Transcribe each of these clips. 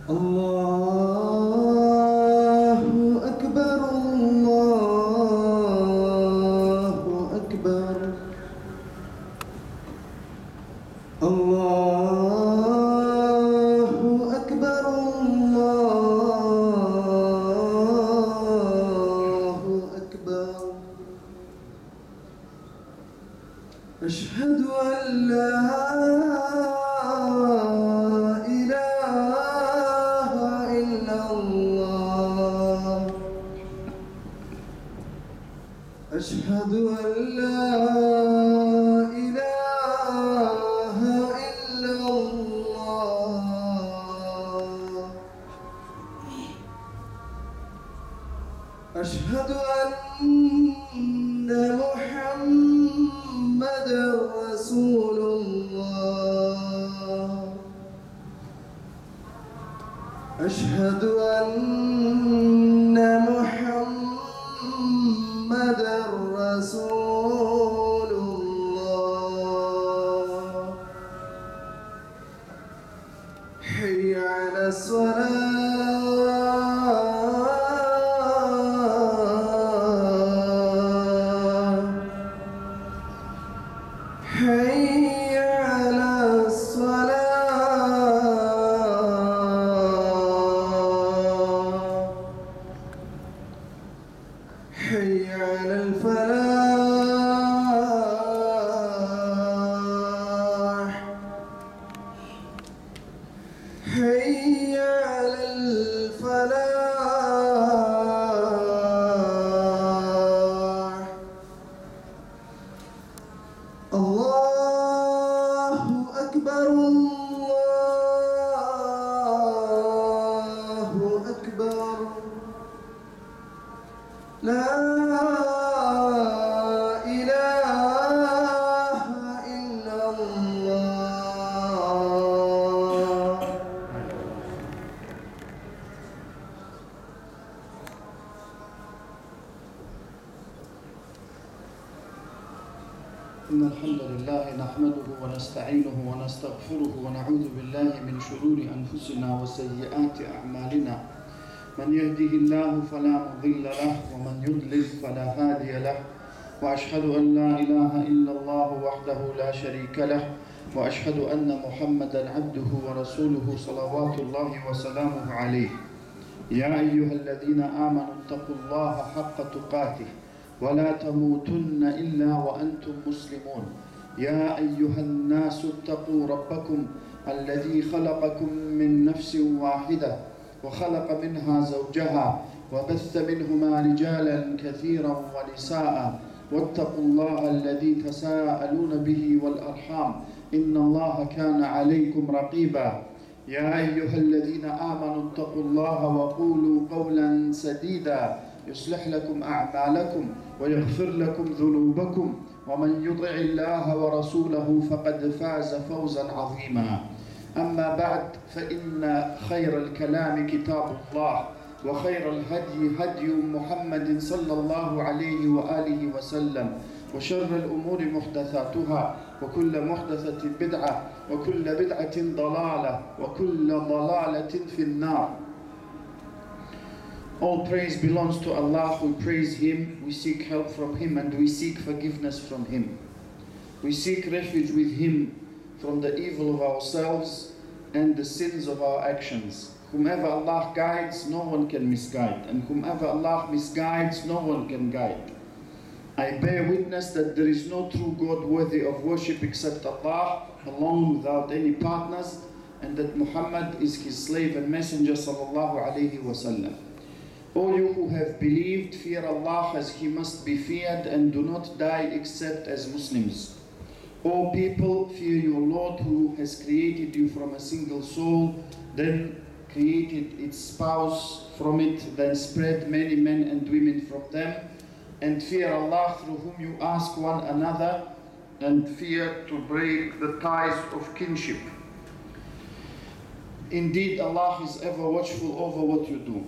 الله أكبر الله أكبر الله أكبر الله أكبر أشهد أن لا إله إلا الله أشهد أن لا إله إلا الله أشهد أن محمدًا رسول الله أشهد أن محمدًا رسول الله حي على الصلاة حي على الصلاة حي على الفلاح حي على الفلاح الله أكبر الله أكبر لا إله إلا الله إن الحمد لله نحمده ونستعينه ونستغفره ونعوذ بالله من شرور أنفسنا وسيئات أعمالنا من يهده الله فلا مضل له ومن يضلل فلا هادي له وأشهد أن لا إله إلا الله وحده لا شريك له وأشهد أن محمدا عبده ورسوله صلوات الله وسلامه عليه يا أيها الذين آمنوا اتقوا الله حق تقاته ولا تموتن إلا وأنتم مسلمون يا أيها الناس اتقوا ربكم الذي خلقكم من نفس واحدة وخلق منها زوجها وبث منهما رجالا كثيرا ونساء واتقوا الله الذي تساءلون به والأرحام إن الله كان عليكم رقيبا يا أيها الذين آمنوا اتقوا الله وقولوا قولا سديدا يصلح لكم أعمالكم ويغفر لكم ذنوبكم ومن يطع الله ورسوله فقد فاز فوزا عظيما أما بعد فإن خير الكلام كتاب الله وخير الهدي هدي محمد صلى الله عليه وآله وسلم وشر الأمور محدثاتها وكل محدثة بدعة وكل بدعة ضلالة وكل ضلالة في النار. All praise belongs to Allah. We praise Him, we seek help from Him, and we seek forgiveness from Him. We seek refuge with Him from the evil of ourselves and the sins of our actions. Whomever Allah guides, no one can misguide, and whomever Allah misguides, no one can guide. I bear witness that there is no true God worthy of worship except Allah, alone without any partners, and that Muhammad is His slave and messenger sallallahu alaihi wasallam. O you who have believed, fear Allah as He must be feared and do not die except as Muslims. O people, fear your Lord who has created you from a single soul, then created its spouse from it, then spread many men and women from them, and fear Allah through whom you ask one another, and fear to break the ties of kinship. Indeed, Allah is ever watchful over what you do.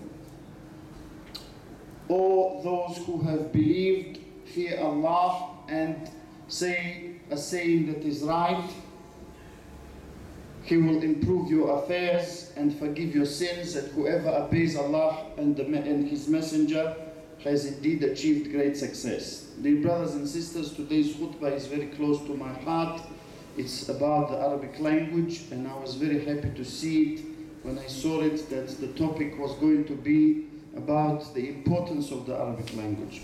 O those who have believed, fear Allah and say a saying that is right. He will improve your affairs and forgive your sins, and whoever obeys Allah and His Messenger has indeed achieved great success. Dear brothers and sisters, today's khutbah is very close to my heart. It's about the Arabic language, and I was very happy to see it when I saw it, that the topic was going to be about the importance of the Arabic language.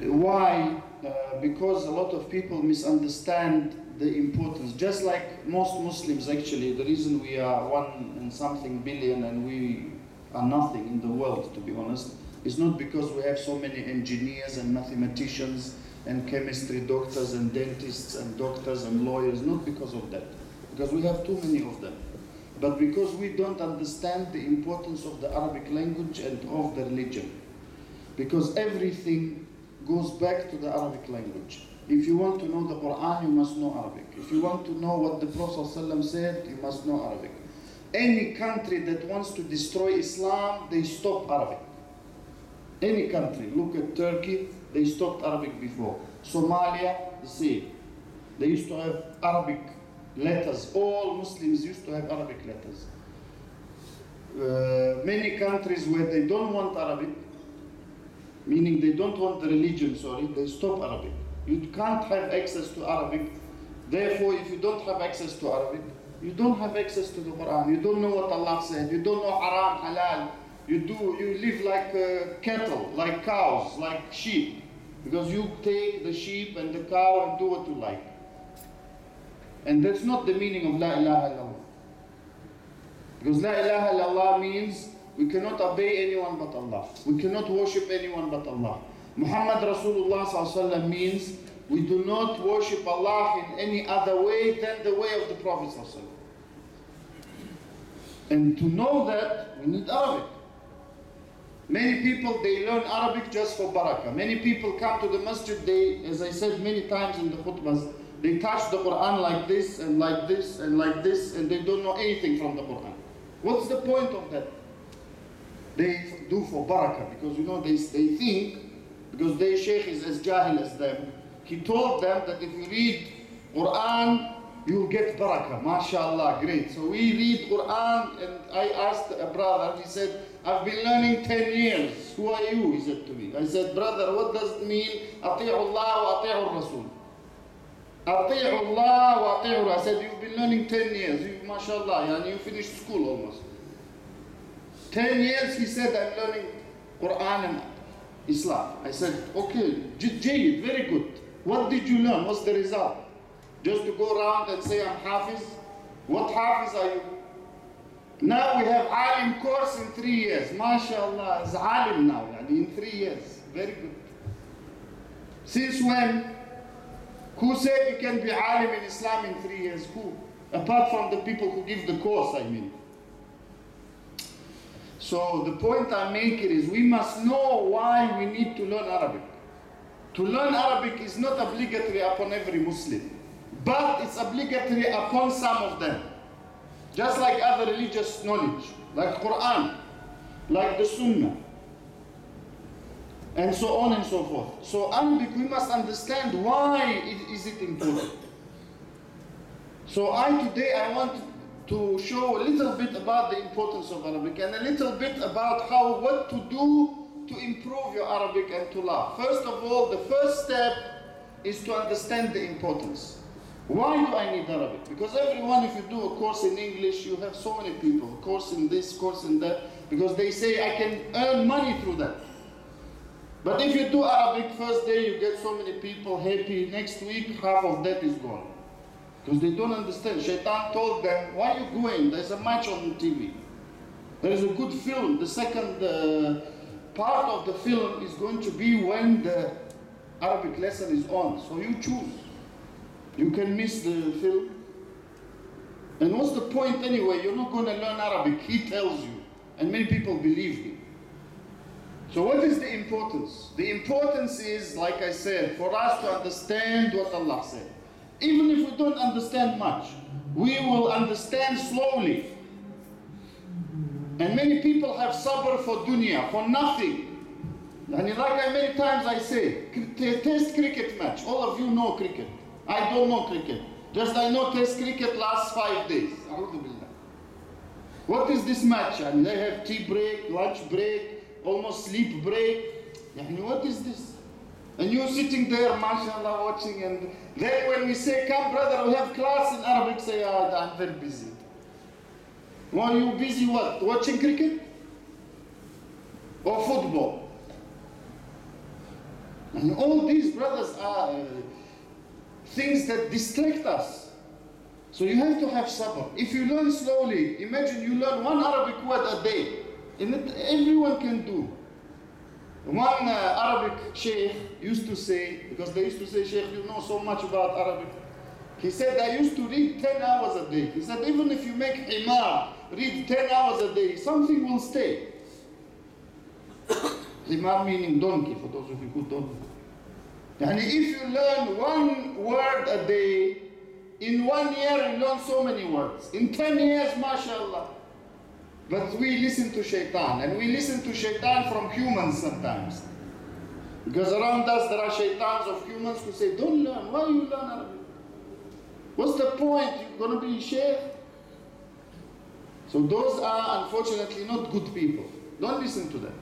Why? Because a lot of people misunderstand the importance. Just like most Muslims, actually, the reason we are 1 billion and we are nothing in the world, to be honest, is not because we have so many engineers and mathematicians and chemistry doctors and dentists and doctors and lawyers, not because of that, because we have too many of them, but because we don't understand the importance of the Arabic language and of the religion. Because everything goes back to the Arabic language. If you want to know the Quran, you must know Arabic. If you want to know what the Prophet ﷺ said, you must know Arabic. Any country that wants to destroy Islam, they stop Arabic. Any country, look at Turkey, they stopped Arabic before. Somalia, the same. They used to have Arabic letters. All Muslims used to have Arabic letters. Many countries where they don't want Arabic, meaning they don't want the religion, they stop Arabic. You can't have access to Arabic. Therefore, if you don't have access to Arabic, you don't have access to the Quran. You don't know what Allah said. You don't know haram, halal. You live like cattle, like cows, like sheep. Because you take the sheep and the cow and do what you like. And that's not the meaning of La ilaha illallah. Because La ilaha illallah means we cannot obey anyone but Allah. We cannot worship anyone but Allah. Muhammad Rasulullah sallallahu alaihi wasallam means we do not worship Allah in any other way than the way of the Prophet sallallahu alaihi wasallam. And to know that, we need Arabic. Many people, they learn Arabic just for barakah. Many people come to the masjid, they, as I said many times in the khutbahs, they touch the Quran like this and like this and like this, and they don't know anything from the Quran. What's the point of that? They do for barakah, because they think, because their sheikh is as jahil as them, he told them that if you read Quran, you'll get barakah. MashaAllah, great. So we read Quran, and I asked a brother, he said, I've been learning 10 years. Who are you? He said to me. I said, brother, what does it mean? Ati'u Allah wa ati'u Rasul. Ati'u Allah wa ati'u Rasul. I said, you've been learning 10 years. MashaAllah, you finished school almost. 10 years, he said, I'm learning Quran and Islam. I said, okay, Jayyid, very good. What did you learn? What's the result? Just to go around and say, I'm Hafiz? What Hafiz are you? Now we have Alim course in 3 years. MashaAllah, it's Alim now, in 3 years. Very good. Since when? Who said you can be Alim in Islam in 3 years? Who? Apart from the people who give the course, I mean. So the point I'm making is we must know why we need to learn Arabic. To learn Arabic is not obligatory upon every Muslim, but it's obligatory upon some of them. Just like other religious knowledge, like Quran, like the Sunnah, and so on and so forth. So Arabic, we must understand why is it important. So today I want to show a little bit about the importance of Arabic and a little bit about what to do to improve your Arabic and to learn. First of all, the first step is to understand the importance. Why do I need Arabic? Because everyone, if you do a course in English, you have so many people, course in this, course in that, because they say, I can earn money through that. But if you do Arabic, first day you get so many people happy, next week half of that is gone. Because they don't understand. Shaitan told them, why are you going? There's a match on TV. There is a good film. The second part of the film is going to be when the Arabic lesson is on. So you choose. You can miss the film. And what's the point anyway? You're not going to learn Arabic. He tells you. And many people believe him. So what is the importance? The importance is, like I said, for us to understand what Allah said. Even if we don't understand much, we will understand slowly. And many people have sabr for dunya, for nothing. And like many times I say, test cricket match. All of you know cricket. I don't know cricket. Just I know Test cricket lasts 5 days. A'udhu billah. What is this match? And they have tea break, lunch break, almost sleep break. Yani what is this? And you're sitting there, mashallah, watching, and then when we say, come brother, we have class in Arabic, say, I'm very busy. Well, you busy what? Watching cricket? Or football? And all these, brothers, are things that distract us. So you have to have sabr. If you learn slowly, imagine you learn one Arabic word a day. And everyone can do. One Arabic sheikh used to say, because they used to say, Sheikh, you know so much about Arabic. He said, I used to read 10 hours a day. He said, even if you make himar, read 10 hours a day, something will stay. Himar meaning donkey, for those of you who don't know. And if you learn one word a day, in 1 year you learn so many words. In 10 years, mashallah. But we listen to shaitan, and we listen to shaitan from humans sometimes. Because around us there are shaitans of humans who say, don't learn, why you learn Arabic? What's the point? You're going to be sheikh? So those are unfortunately not good people. Don't listen to them.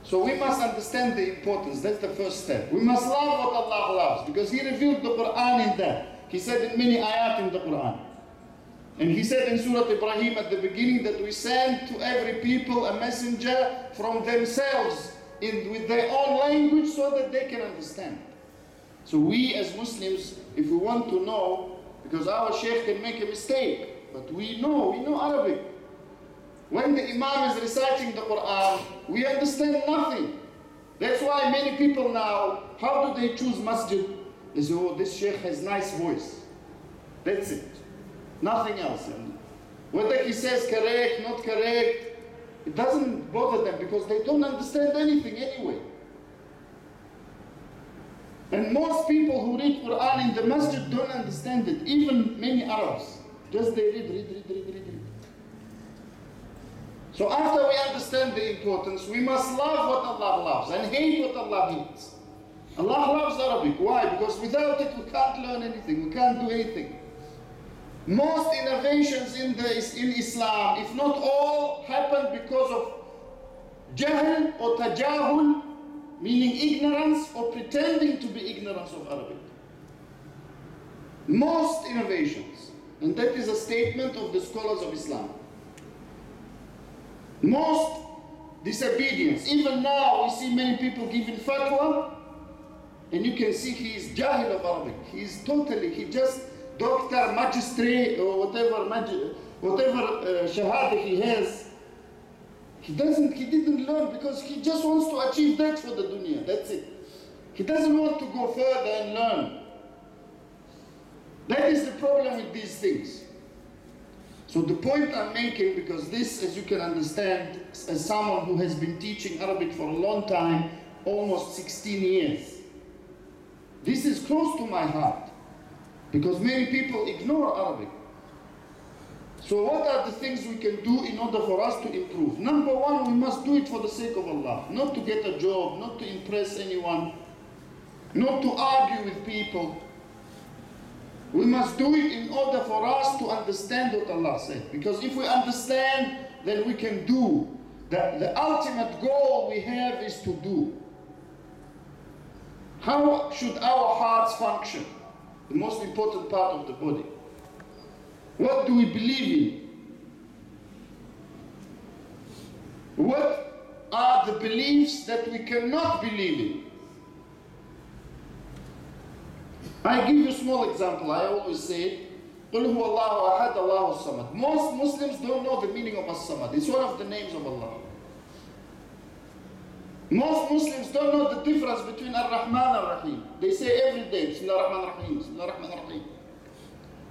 So we must understand the importance. That's the first step. We must love what Allah loves, because He revealed the Quran in that. He said in many ayat in the Quran. And He said in Surah Ibrahim at the beginning that we send to every people a messenger from themselves with their own language so that they can understand. So we as Muslims, if we want to know, because our sheikh can make a mistake, but we know Arabic. When the Imam is reciting the Quran, we understand nothing. That's why many people now, how do they choose masjid? They say, oh, this sheikh has nice voice. That's it. Nothing else. And whether he says correct, not correct, it doesn't bother them because they don't understand anything anyway. And most people who read Quran in the masjid don't understand it. Even many Arabs. Just they read. So after we understand the importance, we must love what Allah loves and hate what Allah hates. Allah loves Arabic. Why? Because without it we can't learn anything. We can't do anything. Most innovations in Islam, if not all, happen because of jahl or tajahul, meaning ignorance or pretending to be ignorance of Arabic. Most innovations, and that is a statement of the scholars of Islam. Most disobedience. Even now we see many people giving fatwa, and you can see he is jahil of Arabic. He just doctor, magistrate, or whatever shahada he has. He didn't learn because he just wants to achieve that for the dunya. That's it. He doesn't want to go further and learn. That is the problem with these things. So the point I'm making, because this, as you can understand, as someone who has been teaching Arabic for a long time, almost 16 years, this is close to my heart, because many people ignore Arabic. So what are the things we can do in order for us to improve? Number one, we must do it for the sake of Allah, not to get a job, not to impress anyone, not to argue with people. We must do it in order for us to understand what Allah said. Because if we understand, then we can do. The ultimate goal we have is to do. How should our hearts function? The most important part of the body. What do we believe in? What are the beliefs that we cannot believe in? I give you a small example. I always say, قُلْ هُوَ اللَّهُ أَحَدَ اللَّهُ الصَّمَدُ. Most Muslims don't know the meaning of as-samad. It's one of the names of Allah. Most Muslims don't know the difference between ar-Rahman and ar-Rahim. They say every day, Bismillah ar-Rahman ar-Rahim, Bismillah ar-Rahman ar-Rahim.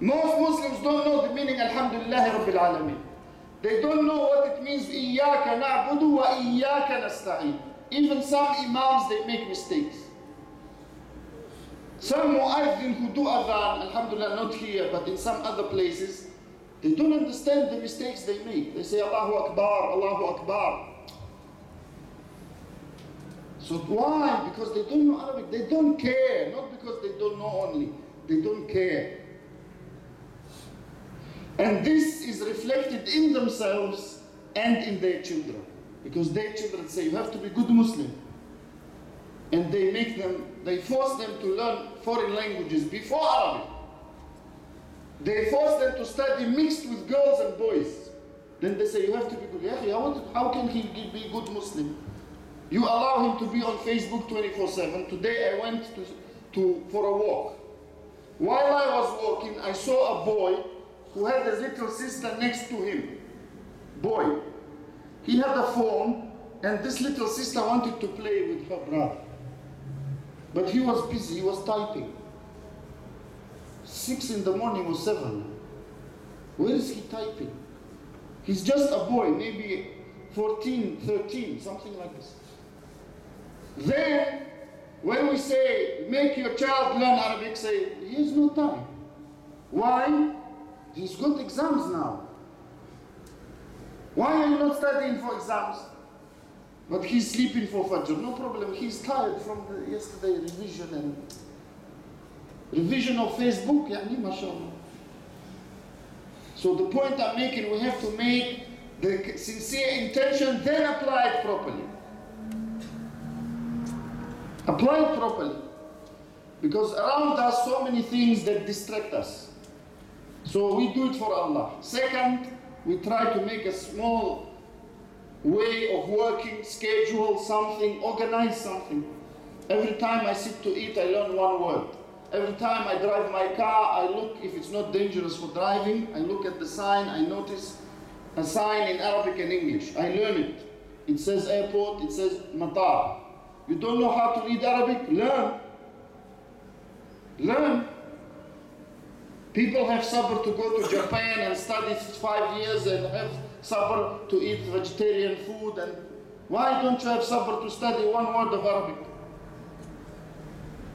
Most Muslims don't know the meaning, Alhamdulillah Rabbil Alameen. They don't know what it means, إِيَّاكَ نَعْبُدُ وَإِيَّاكَ نَسْتَعِينُ. Even some imams, they make mistakes. Some mu'adhin who do adhan, alhamdulillah, not here, but in some other places, they don't understand the mistakes they make. They say, Allahu Akbar, Allahu Akbar. So why? Because they don't know Arabic. They don't care. Not because they don't know only. They don't care. And this is reflected in themselves and in their children. Because their children say, you have to be good Muslim. And they force them to learn foreign languages before Arabic. They force them to study mixed with girls and boys. Then they say, you have to be good. How can he be good Muslim? You allow him to be on Facebook 24/7. Today I went for a walk. While I was walking, I saw a boy who had a little sister next to him. Boy. He had a phone, and this little sister wanted to play with her brother. But he was busy, he was typing. 6 in the morning or 7. Where is he typing? He's just a boy, maybe 14, 13, something like this. Then, when we say, make your child learn Arabic, say, he has no time. Why? He's got exams now. Why are you not studying for exams? But he's sleeping for Fajr, no problem. He's tired from the yesterday revision of Facebook, yani, mashallah. So the point I'm making, we have to make the sincere intention, then apply it properly. Apply it properly. Because around us, so many things that distract us. So we do it for Allah. Second, we try to make a small way of working, schedule something, organize something. Every time I sit to eat, I learn one word. Every time I drive my car, I look if it's not dangerous for driving. I look at the sign, I notice a sign in Arabic and English. I learn it. It says airport, it says matar. You don't know how to read Arabic? Learn. Learn. People have sabr to go to Japan and study 5 years and have sabr to eat vegetarian food. And why don't you have sabr to study one word of Arabic?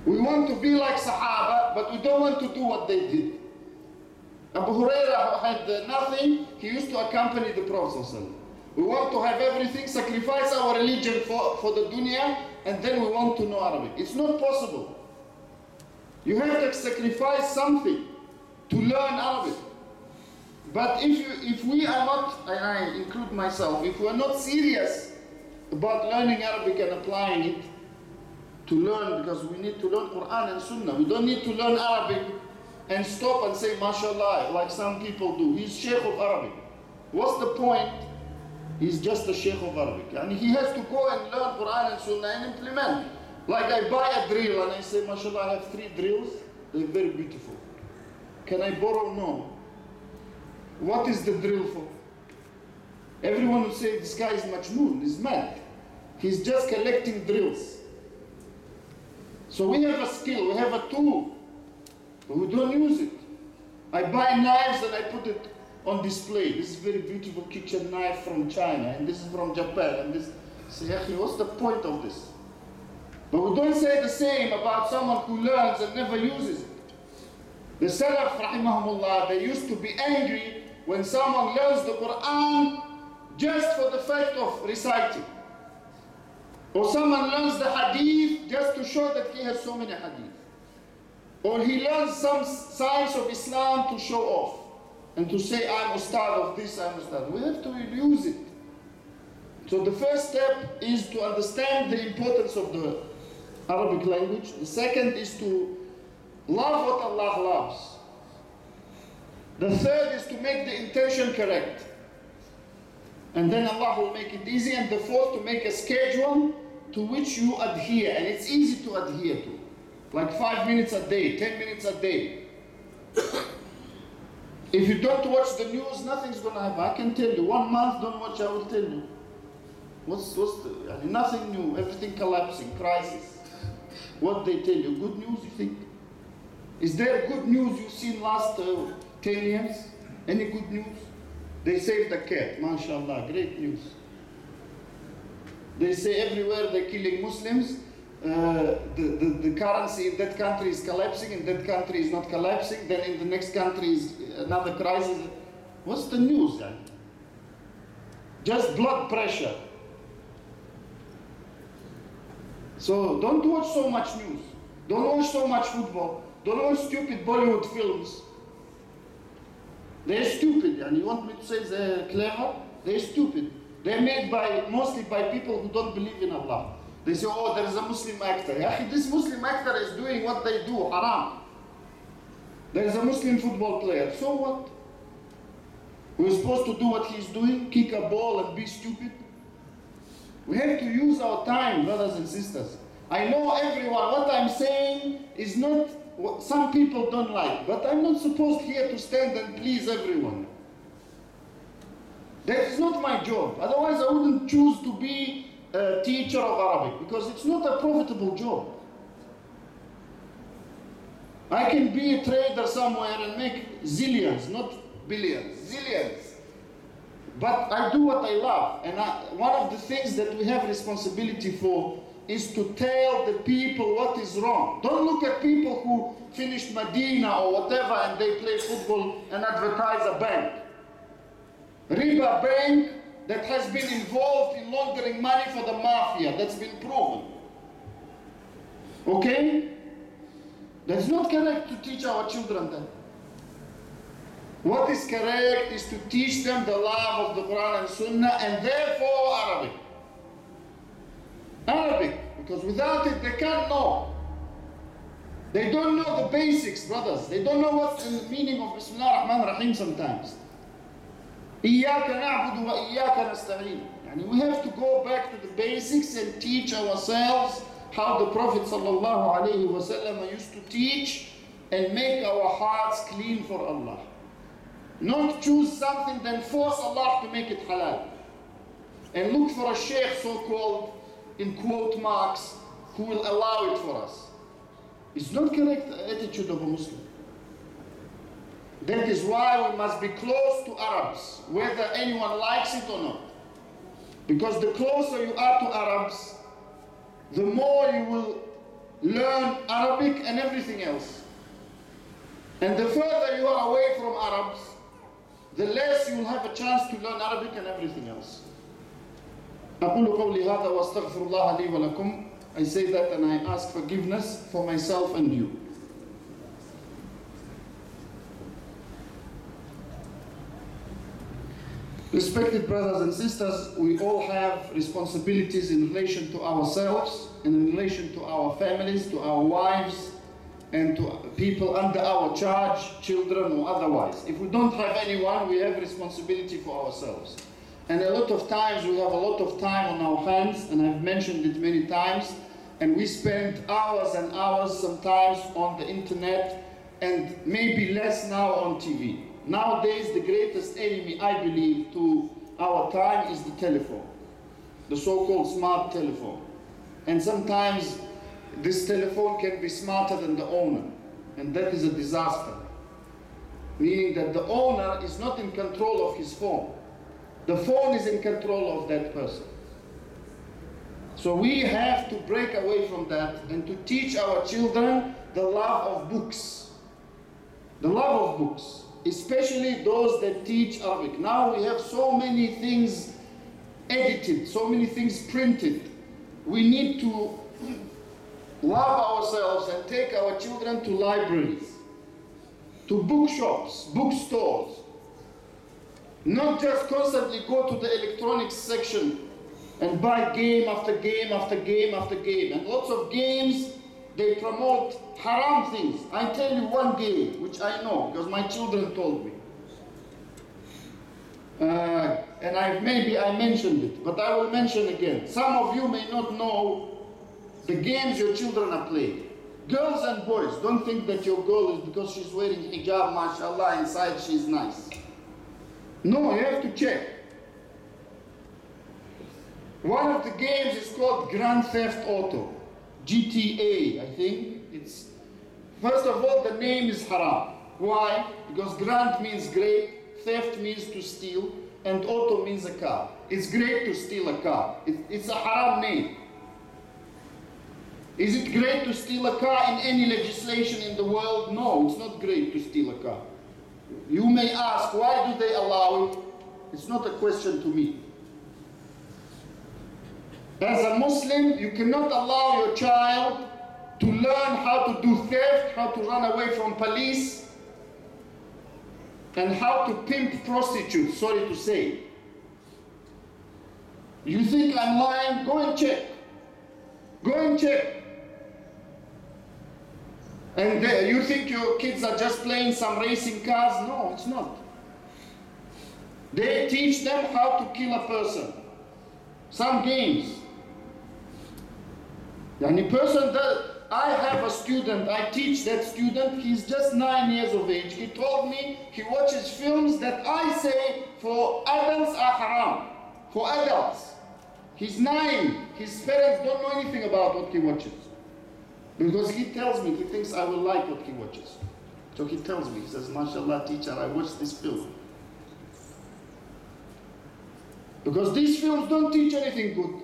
We want to be like Sahaba, but we don't want to do what they did. Abu Huraira had nothing, he used to accompany the Prophet. We want to have everything, sacrifice our religion for the dunya, and then we want to know Arabic. It's not possible. You have to sacrifice something to learn Arabic. But if we are not, and I include myself, if we are not serious about learning Arabic and applying it, to learn, because we need to learn Quran and Sunnah. We don't need to learn Arabic and stop and say, mashallah, like some people do. He's Sheikh of Arabic. What's the point? He's just a Sheikh of Arabic. And he has to go and learn Quran and Sunnah and implement. Like I buy a drill and I say, mashallah, I have 3 drills. They're very beautiful. Can I borrow? No. What is the drill for? Everyone will say, this guy is majnoon, he's mad. He's just collecting drills. So we have a skill, we have a tool, but we don't use it. I buy knives and I put it on display. This is very beautiful kitchen knife from China, and this is from Japan, and this. Say, what's the point of this? But we don't say the same about someone who learns and never uses it. The Salaf, rahimahumullah, they used to be angry when someone learns the Quran just for the fact of reciting. Or someone learns the hadith just to show that he has so many hadith. Or he learns some science of Islam to show off. And to say, I'm ustad of this, I'm ustad. We have to use it. So the first step is to understand the importance of the Arabic language. The second is to love what Allah loves. The third is to make the intention correct. And then Allah will make it easy. And the fourth, to make a schedule to which you adhere. And it's easy to adhere to. Like 5 minutes a day, 10 minutes a day. If you don't watch the news, nothing's going to happen. I can tell you. 1 month, don't watch, I will tell you. Nothing new, everything collapsing, crisis. What they tell you, good news, you think? Is there good news you've seen last 10 years? Any good news? They saved a cat, mashallah, great news. They say everywhere they're killing Muslims, the currency in that country is collapsing, in that country is not collapsing, then in the next country is another crisis. What's the news then? Just blood pressure. So don't watch so much news. Don't watch so much football. Don't watch stupid Bollywood films. They're stupid. And you want me to say they're clever? They're stupid. They're made mostly by people who don't believe in Allah. They say, oh, there is a Muslim actor. This Muslim actor is doing what they do, haram. There is a Muslim football player. So what? We're supposed to do what he's doing, kick a ball and be stupid? We have to use our time, brothers and sisters. I know everyone, what I'm saying is not what some people don't like, but I'm not supposed here to stand and please everyone. That is not my job. Otherwise, I wouldn't choose to be a teacher of Arabic, because it's not a profitable job. I can be a trader somewhere and make zillions, not billions, zillions. But I do what I love. And one of the things that we have responsibility for is to tell the people what is wrong. Don't look at people who finished Medina or whatever and they play football and advertise a bank. Riba bank that has been involved in laundering money for the mafia. That's been proven. Okay? That's not correct to teach our children that. What is correct is to teach them the love of the Quran and Sunnah, and therefore Arabic. Arabic, because without it they can't know. They don't know the basics, brothers. They don't know what's the meaning of Bismillah ar-Rahman ar-Rahim sometimes. إِيَّاكَ نَعْبُدُ وَإِيَّاكَ نَسْتَعِينُ. And we have to go back to the basics and teach ourselves how the Prophet ﷺ used to teach and make our hearts clean for Allah. Not choose something, then force Allah to make it halal. And look for a sheikh, so-called, in quote marks, who will allow it for us. It's not correct attitude of a Muslim. That is why we must be close to Arabs, whether anyone likes it or not. Because the closer you are to Arabs, the more you will learn Arabic and everything else. And the further you are away from Arabs, the less you will have a chance to learn Arabic and everything else. أقول قولي هذا وأستغفر الله لي ولكم. I say that and I ask forgiveness for myself and you. Respected brothers and sisters, we all have responsibilities in relation to ourselves, in relation to our families, to our wives, and to people under our charge, children or otherwise. If we don't have anyone, we have responsibility for ourselves. And a lot of times we have a lot of time on our hands, and I've mentioned it many times, and we spend hours and hours sometimes on the internet, and maybe less now on TV. Nowadays, the greatest enemy, I believe, to our time is the telephone, the so-called smart telephone. And sometimes this telephone can be smarter than the owner, and that is a disaster. Meaning that the owner is not in control of his phone. The phone is in control of that person. So we have to break away from that and to teach our children the love of books. The love of books, especially those that teach Arabic. Now we have so many things edited, so many things printed. We need to love ourselves and take our children to libraries, to bookshops, bookstores. Not just constantly go to the electronics section and buy game after game after game after game. And lots of games, they promote haram things. I tell you one game, which I know, because my children told me. And maybe I mentioned it, but I will mention again. Some of you may not know the games your children are playing. Girls and boys, don't think that your girl is because she's wearing hijab, mashallah, inside she's nice. No, you have to check. One of the games is called Grand Theft Auto, GTA, I think. First of all, the name is haram. Why? Because grand means great, theft means to steal, and auto means a car. It's great to steal a car. It's a haram name. Is it great to steal a car in any legislation in the world? No, it's not great to steal a car. You may ask, why do they allow it? It's not a question to me. As a Muslim, you cannot allow your child to learn how to do theft, how to run away from police, and how to pimp prostitutes, sorry to say. You think I'm lying? Go and check. Go and check. And you think your kids are just playing some racing cars? No, it's not. They teach them how to kill a person. Some games. And a person that I have a student, I teach that student, he's just 9 years of age. He told me he watches films that I say for adults are haram. For adults. He's 9. His parents don't know anything about what he watches. Because he tells me, he thinks I will like what he watches. So he tells me, he says, "MashaAllah, teacher, I watched this film." Because these films don't teach anything good.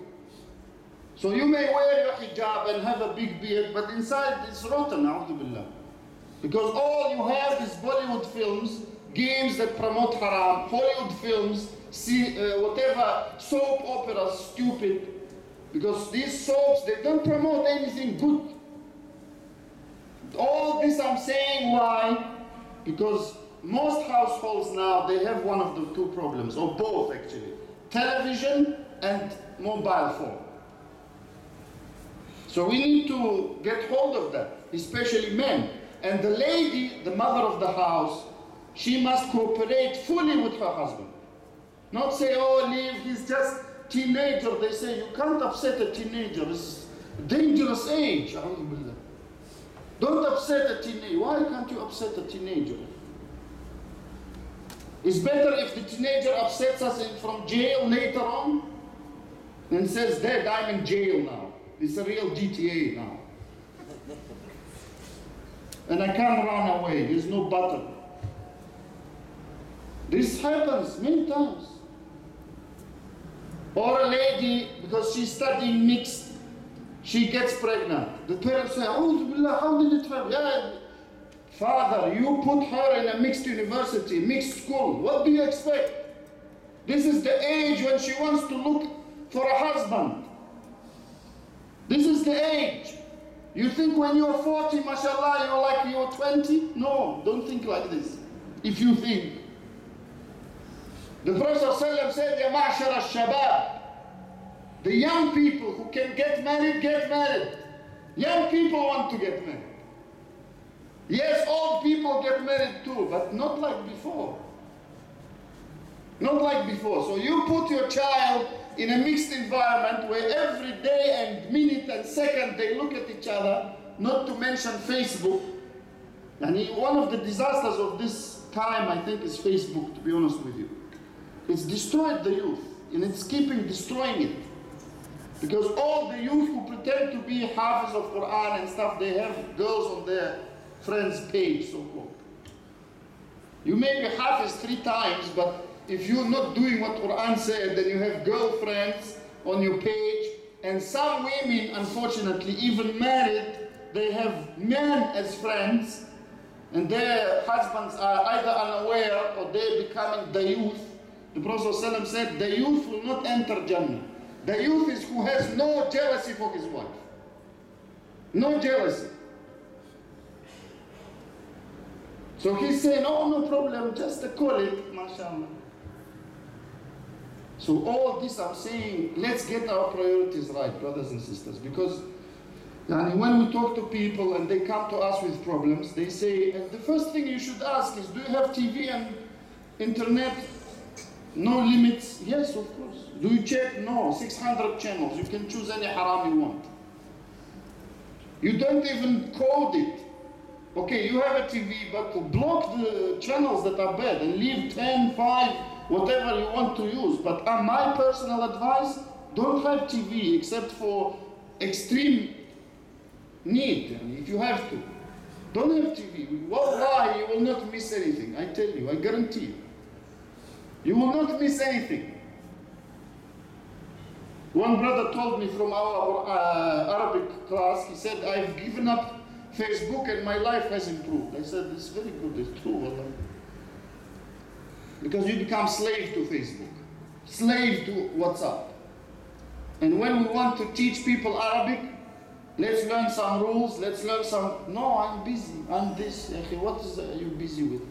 So you may wear your hijab and have a big beard, but inside it's rotten, a'udhu billah. Because all you have is Bollywood films, games that promote haram, Hollywood films, whatever, soap operas, stupid. Because these soaps, they don't promote anything good. All this I'm saying, why? Because most households now, they have one of the two problems, or both actually. Television and mobile phone. So we need to get hold of that, especially men. And the lady, the mother of the house, she must cooperate fully with her husband. Not say, "Oh, leave, he's just teenager." They say, you can't upset a teenager. It's a dangerous age. Don't upset a teenager. Why can't you upset a teenager? It's better if the teenager upsets us from jail later on and says, "Dad, I'm in jail now. It's a real GTA now. And I can't run away. There's no button." This happens many times. Or a lady, because she's studying mixed, she gets pregnant. The parents say, "Oh, Billah, how did it happen?" "Yeah, father, you put her in a mixed university, mixed school. What do you expect? This is the age when she wants to look for a husband. This is the age. You think when you're 40, mashallah, you're like you're 20? No, don't think like this. If you think. The Prophet ﷺ said, "Ya ma'ashar al-shabab." The young people who can get married, get married. Young people want to get married. Yes, old people get married too, but not like before. Not like before. So you put your child in a mixed environment where every day and minute and second they look at each other, not to mention Facebook. And one of the disasters of this time, I think, is Facebook, to be honest with you. It's destroyed the youth, and it's keeping destroying it. Because all the youth who pretend to be hafiz of Quran and stuff, they have girls on their friends' page, so-called. You may be hafiz 3 times, but if you're not doing what Quran said, then you have girlfriends on your page, and some women, unfortunately, even married, they have men as friends, and their husbands are either unaware or they're becoming the youth. The Prophet ﷺ said, the youth will not enter Jannah. The youth is who has no jealousy for his wife. No jealousy. So he's saying, "Oh, no problem, just call it, mashallah." So all this I'm saying, let's get our priorities right, brothers and sisters. Because when we talk to people and they come to us with problems, they say, and the first thing you should ask is, "Do you have TV and internet? No limits?" "Yes, of course." "Do you check?" "No, 600 channels. You can choose any haram you want." You don't even code it. Okay, you have a TV, but block the channels that are bad and leave 10, 5, whatever you want to use. But my personal advice, don't have TV except for extreme need, if you have to. Don't have TV. Wallahi, you will not miss anything. I tell you, I guarantee you. You will not miss anything. One brother told me from our Arabic class, he said, "I've given up Facebook and my life has improved." I said, "It's very good, it's true, Allah." Because you become slave to Facebook, slave to WhatsApp. And when we want to teach people Arabic, let's learn some rules, let's learn some, "No, I'm busy, I'm this." What is you busy with?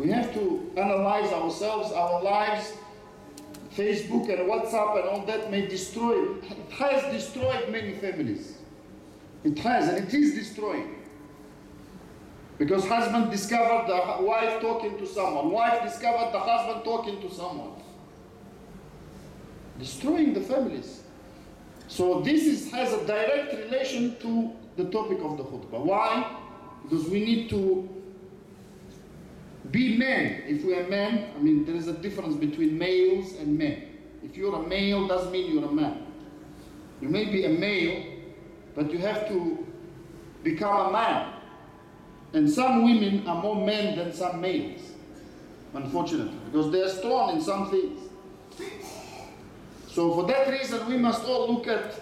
We have to analyze ourselves, our lives. Facebook and WhatsApp and all that may destroy, it has destroyed many families. It has, and it is destroying. Because husband discovered the wife talking to someone, wife discovered the husband talking to someone. Destroying the families. So this has a direct relation to the topic of the khutbah. Why? Because we need to be men. If we are men, I mean, there is a difference between males and men. If you're a male, doesn't mean you're a man. You may be a male, but you have to become a man. And some women are more men than some males, unfortunately, because they are strong in some things. So for that reason, we must all look at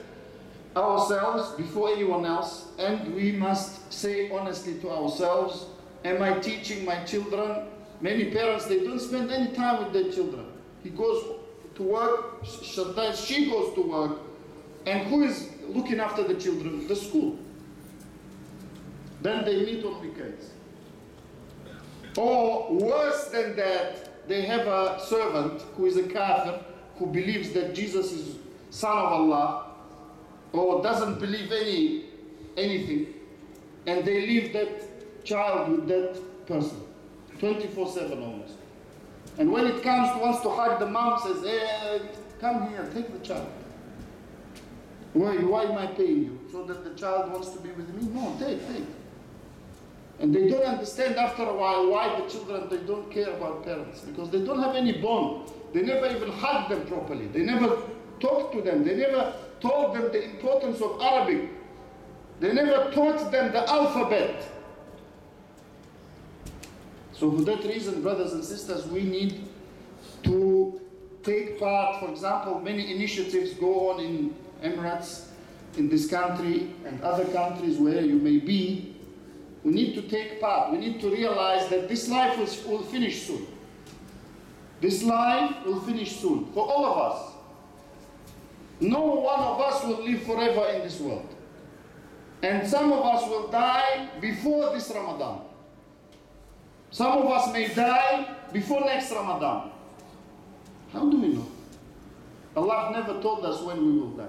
ourselves before anyone else, and we must say honestly to ourselves, am I teaching my children? Many parents, they don't spend any time with their children. He goes to work, sometimes she goes to work, and who is looking after the children? The school. Then they meet on weekends. Or worse than that, they have a servant who is a kafir, who believes that Jesus is son of Allah, or doesn't believe anything, and they leave that child with that person, 24/7 almost. And when it comes to wants to hug the mom, says, hey, come here, take the child. Why am I paying you? So that the child wants to be with me? No, take. And they don't understand after a while why the children, they don't care about parents, because they don't have any bond. They never even hug them properly. They never talked to them. They never told them the importance of Arabic. They never taught them the alphabet. So for that reason, brothers and sisters, we need to take part. For example, many initiatives go on in Emirates, in this country and other countries where you may be. We need to take part. We need to realize that this life will finish soon. This life will finish soon for all of us. No one of us will live forever in this world. And some of us will die before this Ramadan. Some of us may die before next Ramadan. How do we know? Allah never told us when we will die.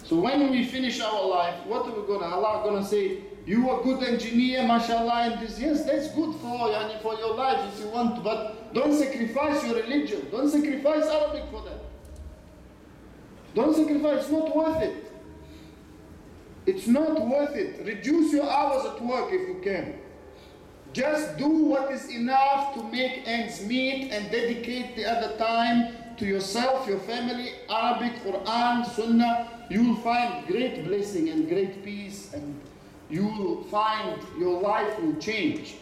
So when we finish our life, what are we going to, Allah going to say, you are a good engineer, mashallah, and this. Yes, that's good for your life if you want to, but don't sacrifice your religion. Don't sacrifice Arabic for that. Don't sacrifice, it's not worth it. It's not worth it. Reduce your hours at work if you can. Just do what is enough to make ends meet and dedicate the other time to yourself, your family, Arabic, Quran, Sunnah. You will find great blessing and great peace, and you will find your life will change.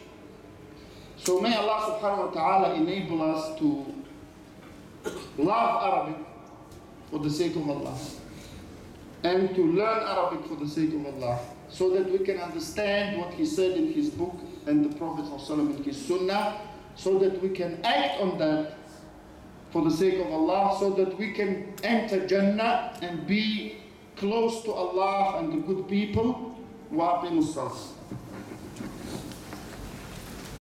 So may Allah subhanahu wa ta'ala enable us to love Arabic for the sake of Allah, and to learn Arabic for the sake of Allah, so that we can understand what He said in His book and the Prophet ﷺ in his Sunnah, so that we can act on that for the sake of Allah, so that we can enter Jannah and be close to Allah and the good people. Wa aqimus salat.